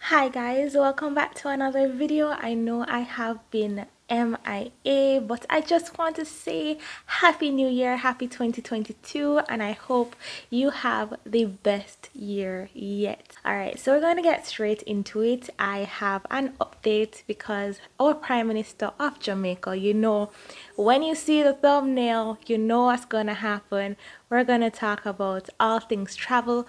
Hi guys, welcome back to another video. I know I have been MIA, but I just want to say happy new year, happy 2022, and I hope you have the best year yet. Alright, so we're going to get straight into it. I have an update because our Prime Minister of Jamaica, you know, when you see the thumbnail, you know what's going to happen. We're going to talk about all things travel,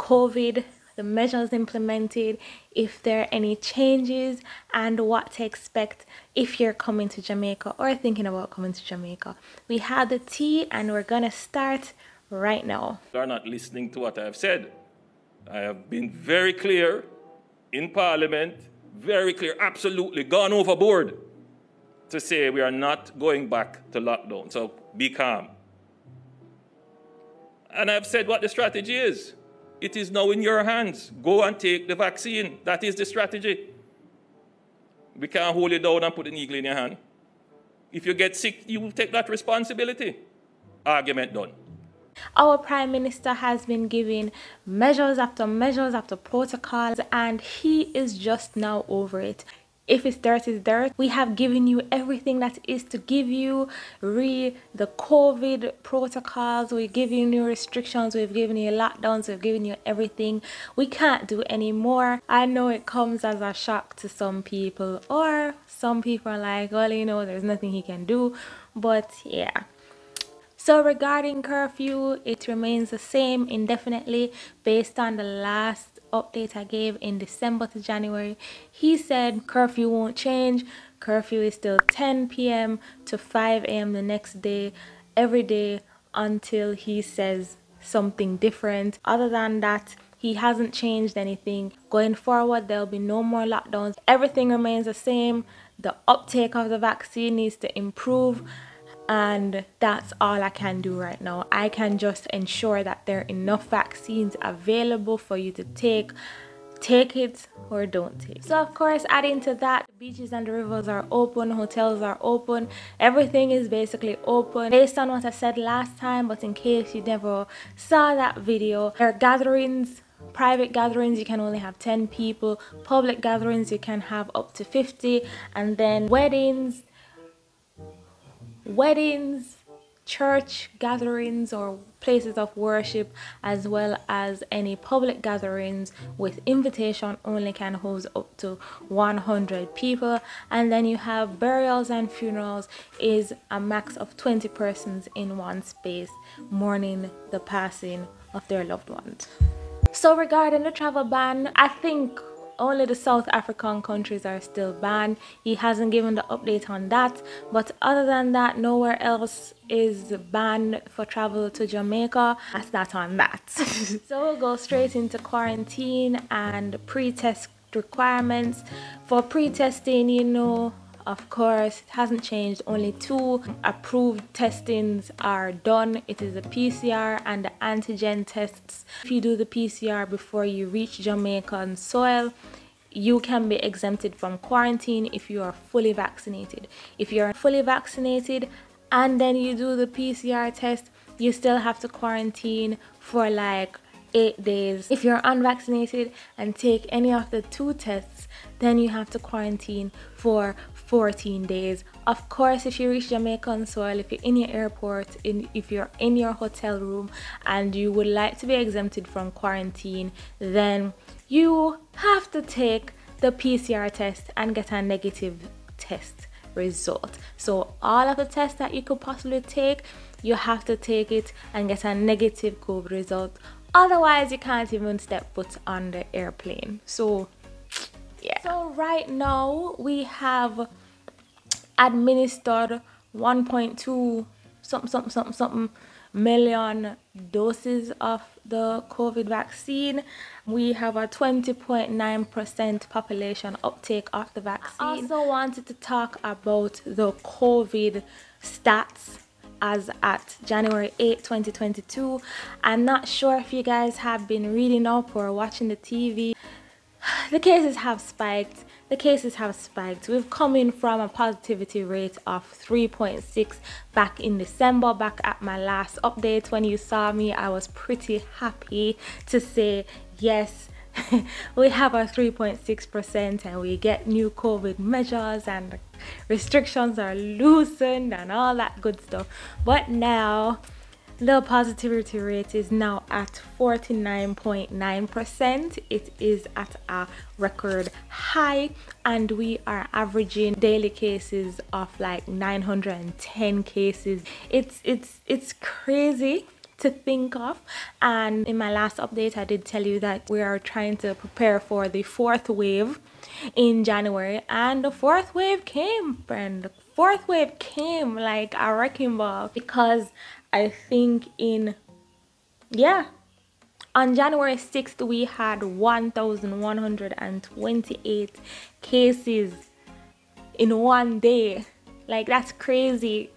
COVID, the measures implemented, if there are any changes, and what to expect if you're coming to Jamaica or thinking about coming to Jamaica. We have the tea and we're gonna start right now. You are not listening to what I have said. I have been very clear in Parliament, very clear, absolutely gone overboard to say we are not going back to lockdown. So be calm. And I've said what the strategy is. It is now in your hands. Go and take the vaccine. That is the strategy. We can't hold you down and put an eagle in your hand. If you get sick, you will take that responsibility. Argument done. Our Prime Minister has been giving measures after protocols, and he is just now over it. If it's dirt, it's dirt. We have given you everything that is to give you. The COVID protocols, we've given you restrictions, we've given you lockdowns, we've given you everything. We can't do any more. I know it comes as a shock to some people, or some people are like, well, you know, there's nothing he can do. But yeah. So regarding curfew, it remains the same indefinitely based on the last update I gave in December to January. He said curfew won't change. Curfew is still 10 p.m. to 5 a.m. the next day, every day until he says something different. Other than that, he hasn't changed anything. Going forward, there'll be no more lockdowns. Everything remains the same. The uptake of the vaccine needs to improve. And that's all I can do right now. I can just ensure that there are enough vaccines available for you to take it or don't take it. So of course, adding to that, the beaches and the rivers are open, hotels are open, everything is basically open based on what I said last time. But in case you never saw that video, there are gatherings. Private gatherings, you can only have 10 people. Public gatherings, you can have up to 50. And then weddings, church gatherings or places of worship, as well as any public gatherings with invitation only, can host up to 100 people. And then you have burials and funerals, is a max of 20 persons in one space mourning the passing of their loved ones. So regarding the travel ban, I think only the South African countries are still banned. He hasn't given the update on that, but other than that, nowhere else is banned for travel to Jamaica. That's that on that. So we'll go straight into quarantine and pre-test requirements. For pre-testing, you know, of course, it hasn't changed. Only 2 approved testings are done. It is the PCR and the antigen tests. If you do the PCR before you reach Jamaican soil, you can be exempted from quarantine if you are fully vaccinated. If you're fully vaccinated and then you do the PCR test, you still have to quarantine for like 8 days. If you're unvaccinated and take any of the 2 tests, then you have to quarantine for 14 days. Of course, if you reach Jamaican soil, if you're in your airport, if you're in your hotel room and you would like to be exempted from quarantine, then you have to take the PCR test and get a negative test result. So all of the tests that you could possibly take, you have to take it and get a negative COVID result. Otherwise, you can't even step foot on the airplane. So yeah. So right now we have administered 1.2 something million doses of the COVID vaccine. We have a 20.9% population uptake of the vaccine. I also wanted to talk about the COVID stats as at January 8, 2022. I'm not sure if you guys have been reading up or watching the TV. The cases have spiked. We've come in from a positivity rate of 3.6 back in December. Back at my last update, when you saw me, I was pretty happy to say, yes, we have a 3.6% and we get new COVID measures and restrictions are loosened and all that good stuff. But now the positivity rate is now at 49.9%. It is at a record high, and we are averaging daily cases of like 910 cases. It's crazy to think of. And in my last update I did tell you that we are trying to prepare for the fourth wave in January, and the fourth wave came, friend. The fourth wave came like a wrecking ball, because I think on January 6th we had 1,128 cases in one day. Like, that's crazy.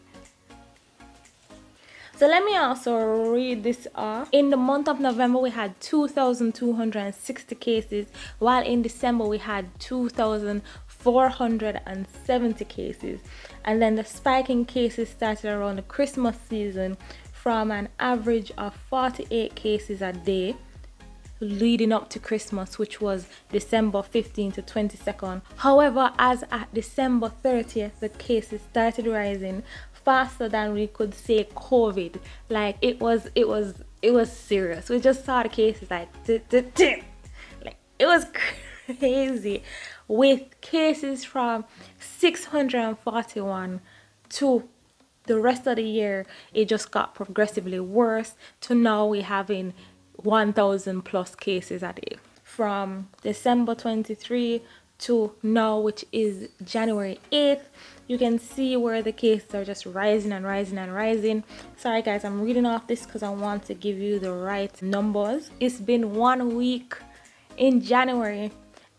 So let me also read this off. In the month of November we had 2,260 cases, while in December we had 2,470 cases. And then the spike in cases started around the Christmas season, from an average of 48 cases a day leading up to Christmas, which was December 15th to 22nd. However, as at December 30th, the cases started rising faster than we could say COVID. Like, it was serious. We just saw the cases like like, it was crazy, with cases from 641 to the rest of the year. It just got progressively worse to now we having 1,000 plus cases a day from December 23 to now, which is January 8th. You can see where the cases are just rising and rising and rising. Sorry guys, I'm reading off this because I want to give you the right numbers. It's been 1 week in January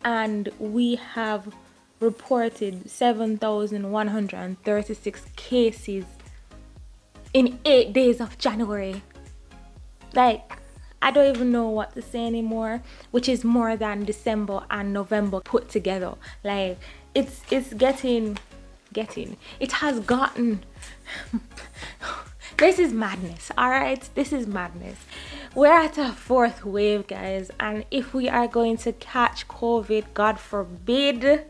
and we have reported 7,136 cases in 8 days of January. Like, I don't even know what to say anymore, which is more than December and November put together. Like, it's getting, it has gotten, this is madness, all right? This is madness. We're at a fourth wave, guys, and if we are going to catch COVID, God forbid,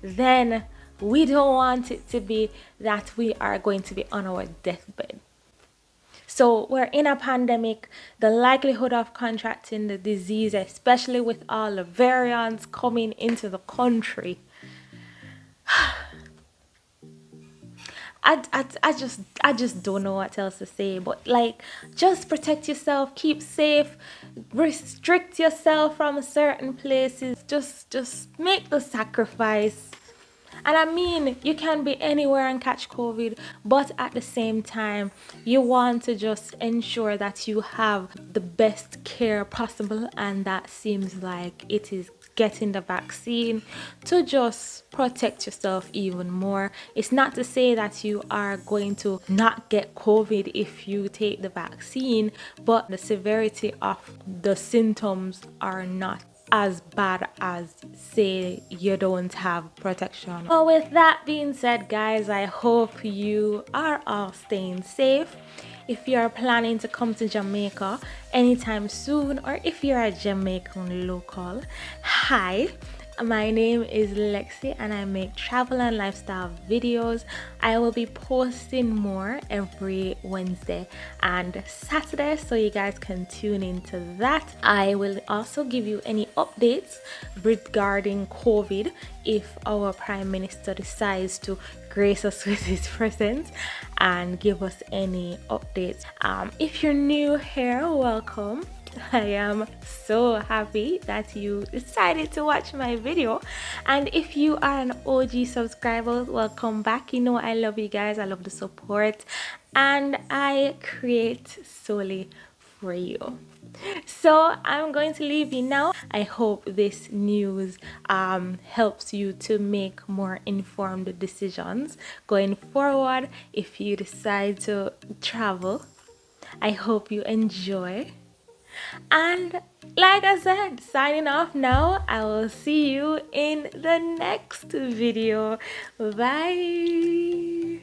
then we don't want it to be that we are going to be on our deathbed. So we're in a pandemic. The likelihood of contracting the disease, especially with all the variants coming into the country, I just don't know what else to say. But like, just protect yourself, keep safe, restrict yourself from certain places. Just make the sacrifice. And I mean, you can be anywhere and catch COVID, but at the same time, you want to just ensure that you have the best care possible, and that seems like it is getting the vaccine to just protect yourself even more. It's not to say that you are going to not get COVID if you take the vaccine, but the severity of the symptoms are not as bad as, say, you don't have protection. So with that being said, guys, I hope you are all staying safe. If you are planning to come to Jamaica anytime soon, or if you're a Jamaican local, hi, my name is Lexi and I make travel and lifestyle videos. I will be posting more every Wednesday and Saturday, so you guys can tune into that. I will also give you any updates regarding COVID if our Prime Minister decides to grace us with his presence and give us any updates. If you're new here, welcome. I am so happy that you decided to watch my video, and if you are an OG subscriber, welcome back. You know I love you guys, I love the support, and I create solely for you. So I'm going to leave you now. I hope this news helps you to make more informed decisions going forward if you decide to travel. I hope you enjoy. And like I said, signing off now. I will see you in the next video. Bye.